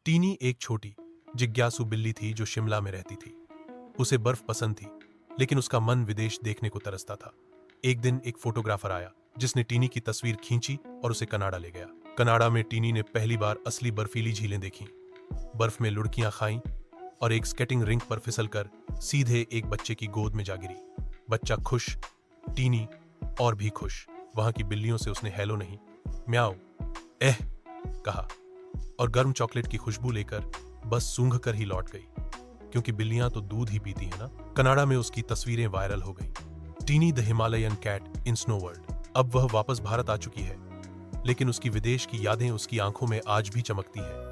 Tiny एक छोटी जिज्ञासु बिल्ली थी जो शिमला में रहती थी। उसे बर्फ पसंद थी, लेकिन उसका मन विदेश देखने को तरसता था। एक दिन एक फोटोग्राफर आया जिसने टीनी की तस्वीर खींची और उसे कनाडा ले गया। कनाडा में टीनी ने पहली बार असली बर्फीली झीलें देखीं, बर्फ में लुढ़कियां खाईं और एक स्केटिंग रिंक पर फिसलकर सीधे एक बच्चे की गोद में जा गिरी। बच्चा खुश, टीनी और भी खुश। वहां की बिल्लियों से उसने हेलो नहीं, म्याऊ, एह कहा और गर्म चॉकलेट की खुशबू लेकर बस सूंघ कर ही लौट गई, क्योंकि बिल्लियां तो दूध ही पीती हैं ना। कनाडा में उसकी तस्वीरें वायरल हो गई। Tiny the Himalayan cat in snow world. अब वह वापस भारत आ चुकी है, लेकिन उसकी विदेश की यादें उसकी आंखों में आज भी चमकती हैं।